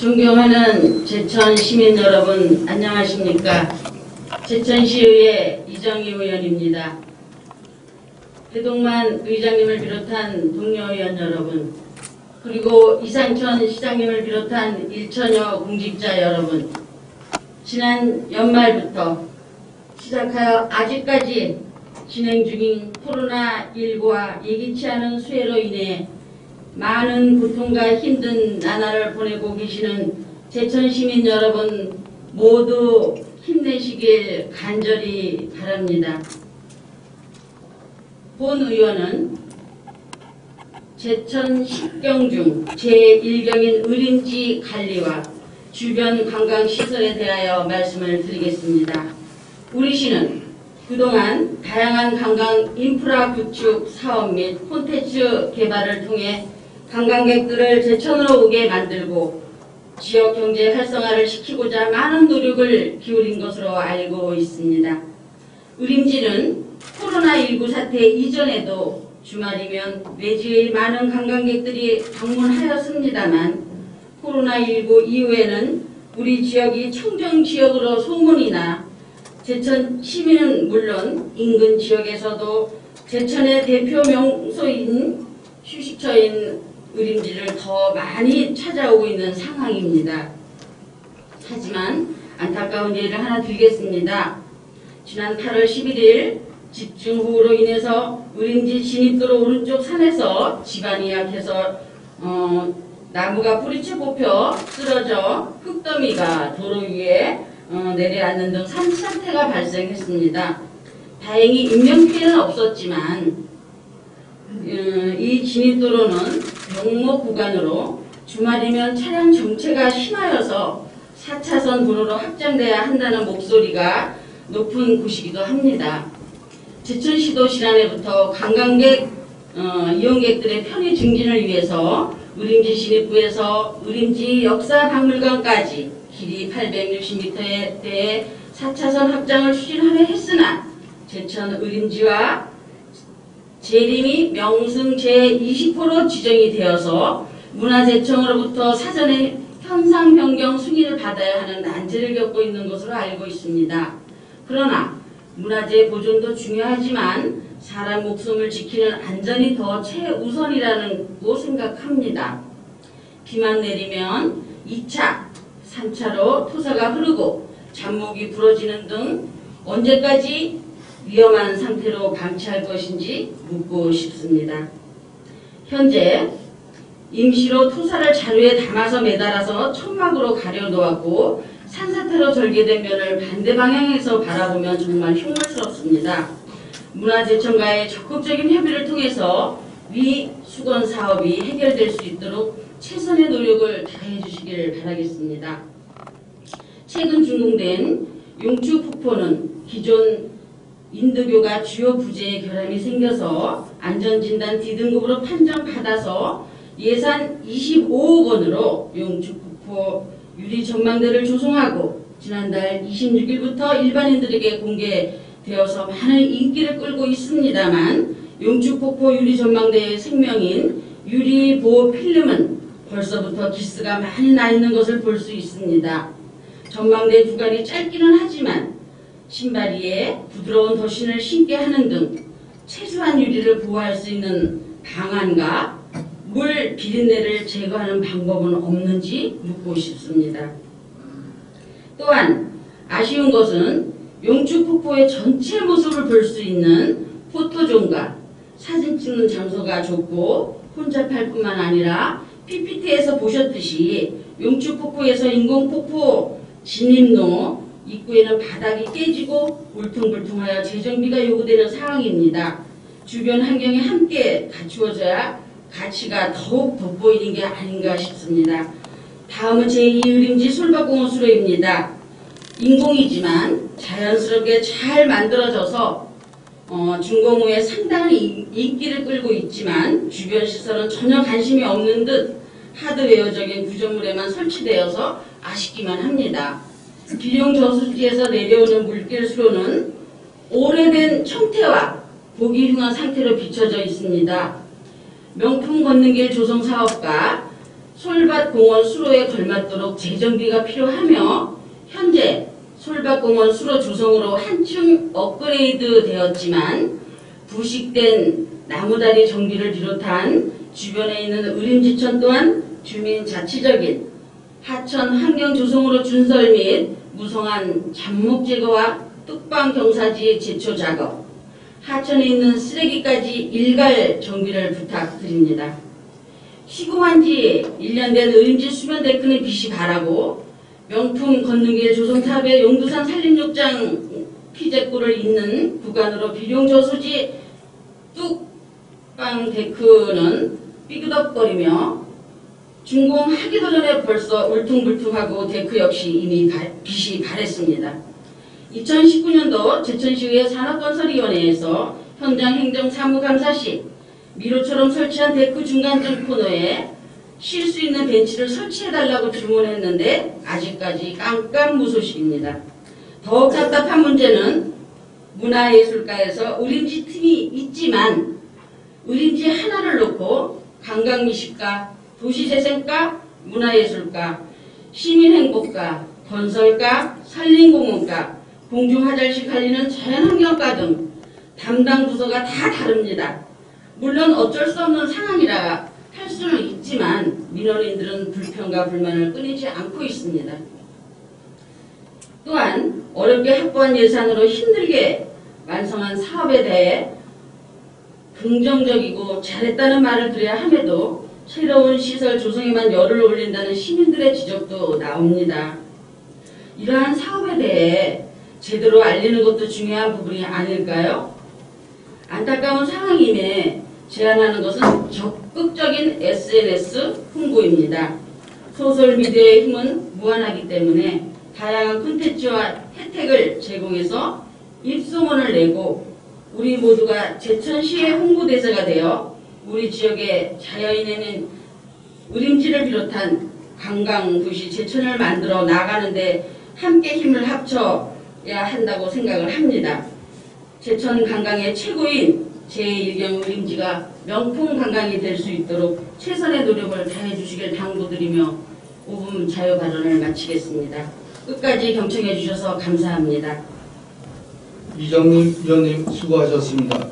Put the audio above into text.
존경하는 제천 시민 여러분, 안녕하십니까? 제천시의회 이정희 의원입니다. 배동만 의장님을 비롯한 동료 의원 여러분, 그리고 이상천 시장님을 비롯한 일천여 공직자 여러분, 지난 연말부터 시작하여 아직까지 진행 중인 코로나19와 예기치 않은 수해로 인해 많은 고통과 힘든 나날을 보내고 계시는 제천 시민 여러분 모두 힘내시길 간절히 바랍니다. 본 의원은 제천 10경 중 제1경인 의림지 관리와 주변 관광시설에 대하여 말씀을 드리겠습니다. 우리 시는 그동안 다양한 관광 인프라 구축 사업 및 콘텐츠 개발을 통해 관광객들을 제천으로 오게 만들고 지역 경제 활성화를 시키고자 많은 노력을 기울인 것으로 알고 있습니다. 의림지는 코로나19 사태 이전에도 주말이면 외지의 많은 관광객들이 방문하였습니다만 코로나19 이후에는 우리 지역이 청정지역으로 소문이 나 제천 시민은 물론 인근 지역에서도 제천의 대표 명소인 휴식처인 의림지를 더 많이 찾아오고 있는 상황입니다. 하지만 안타까운 예를 하나 들겠습니다. 지난 8월 11일 집중호우로 인해서 의림지 진입도로 오른쪽 산에서 집안이 약해서 나무가 뿌리채 뽑혀 쓰러져 흙더미가 도로 위에 내려앉는 등 산사태가 발생했습니다. 다행히 인명피해는 없었지만 이 진입도로는 병목 구간으로 주말이면 차량 정체가 심하여서 4차선 도로로 확장돼야 한다는 목소리가 높은 곳이기도 합니다. 제천시도 지난해부터 관광객 이용객들의 편의 증진을 위해서 의림지 진입구에서 의림지 역사박물관까지 길이 860m에 대해 4차선 확장을 추진하려 했으나 제천 의림지와 재림이 명승 제20호로 지정이 되어서 문화재청으로부터 사전에 현상 변경 승인을 받아야 하는 난제를 겪고 있는 것으로 알고 있습니다. 그러나 문화재 보존도 중요하지만 사람 목숨을 지키는 안전이 더 최우선이라고 생각합니다. 비만 내리면 2차, 3차로 토사가 흐르고 잡목이 부러지는 등 언제까지 위험한 상태로 방치할 것인지 묻고 싶습니다. 현재 임시로 토사를 자루에 담아서 매달아서 천막으로 가려놓았고 산사태로 절개된 면을 반대 방향에서 바라보면 정말 흉물스럽습니다. 문화재청과의 적극적인 협의를 통해서 위 수건 사업이 해결될 수 있도록 최선의 노력을 다해 주시길 바라겠습니다. 최근 준공된 용추폭포는 기존 인두교가 주요 부재에 결함이 생겨서 안전진단 D등급으로 판정받아서 예산 25억 원으로 용추폭포 유리 전망대를 조성하고 지난달 26일부터 일반인들에게 공개되어서 많은 인기를 끌고 있습니다만 용추폭포 유리 전망대의 생명인 유리 보호 필름은 벌써부터 기스가 많이 나 있는 것을 볼 수 있습니다. 전망대 구간이 짧기는 하지만 신발 위에 부드러운 덧신을 신게 하는 등 최소한 유리를 보호할 수 있는 방안과 물 비린내를 제거하는 방법은 없는지 묻고 싶습니다. 또한 아쉬운 것은 용추폭포의 전체 모습을 볼 수 있는 포토존과 사진 찍는 장소가 좁고 혼잡할 뿐만 아니라 PPT에서 보셨듯이 용추폭포에서 인공폭포 진입로 입구에는 바닥이 깨지고 울퉁불퉁하여 재정비가 요구되는 상황입니다. 주변 환경이 함께 갖추어져야 가치가 더욱 돋보이는 게 아닌가 싶습니다. 다음은 제2의림지 솔밭공원수로입니다. 인공이지만 자연스럽게 잘 만들어져서 준공 후에 상당한 인기를 끌고 있지만 주변 시설은 전혀 관심이 없는 듯 하드웨어적인 구조물에만 설치되어서 아쉽기만 합니다. 기룡 저수지에서 내려오는 물길 수로는 오래된 청태와 보기 흉한 상태로 비춰져 있습니다. 명품 걷는길 조성 사업과 솔밭공원 수로에 걸맞도록 재정비가 필요하며 현재 솔밭공원 수로 조성으로 한층 업그레이드 되었지만 부식된 나무다리 정비를 비롯한 주변에 있는 의림지천 또한 주민 자치적인 하천 환경 조성으로 준설 및 무성한 잡목 제거와 뚝방 경사지 제초 작업, 하천에 있는 쓰레기까지 일괄 정비를 부탁드립니다. 시공한 지 1년 된 의림지 수변 데크는 빛이 바라고 명품 건너길 조성사업의 용두산 산림욕장 피제골을 잇는 구간으로 비룡 저수지 뚝방 데크는 삐그덕거리며 준공하기도 전에 벌써 울퉁불퉁하고 데크 역시 이미 빛이 바랬습니다. 2019년도 제천시의회 산업건설위원회에서 현장 행정사무감사 시 미로처럼 설치한 데크 중간점 코너에 쉴 수 있는 벤치를 설치해달라고 주문했는데 아직까지 깜깜무소식입니다. 더욱 답답한 문제는 문화예술가에서 의림지 틈이 있지만 의림지 하나를 놓고 관광미식가, 도시재생가, 문화예술가, 시민행복가, 건설가, 산림공원가, 공중화장실 관리는 자연환경가 등 담당 부서가 다 다릅니다. 물론 어쩔 수 없는 상황이라 할 수는 있지만 민원인들은 불평과 불만을 끊이지 않고 있습니다. 또한 어렵게 확보한 예산으로 힘들게 완성한 사업에 대해 긍정적이고 잘했다는 말을 드려야 함에도 새로운 시설 조성에만 열을 올린다는 시민들의 지적도 나옵니다. 이러한 사업에 대해 제대로 알리는 것도 중요한 부분이 아닐까요? 안타까운 상황임에 제안하는 것은 적극적인 SNS 홍보입니다. 소셜미디어의 힘은 무한하기 때문에 다양한 콘텐츠와 혜택을 제공해서 입소문을 내고 우리 모두가 제천시의 홍보대사가 되어 우리 지역의 자연인인 의림지를 비롯한 관광도시 제천을 만들어 나가는데 함께 힘을 합쳐야 한다고 생각을 합니다. 제천 관광의 최고인 제1경 의림지가 명품 관광이 될 수 있도록 최선의 노력을 다해 주시길 당부드리며 5분 자유 발언을 마치겠습니다. 끝까지 경청해 주셔서 감사합니다. 이정림 위원님 수고하셨습니다.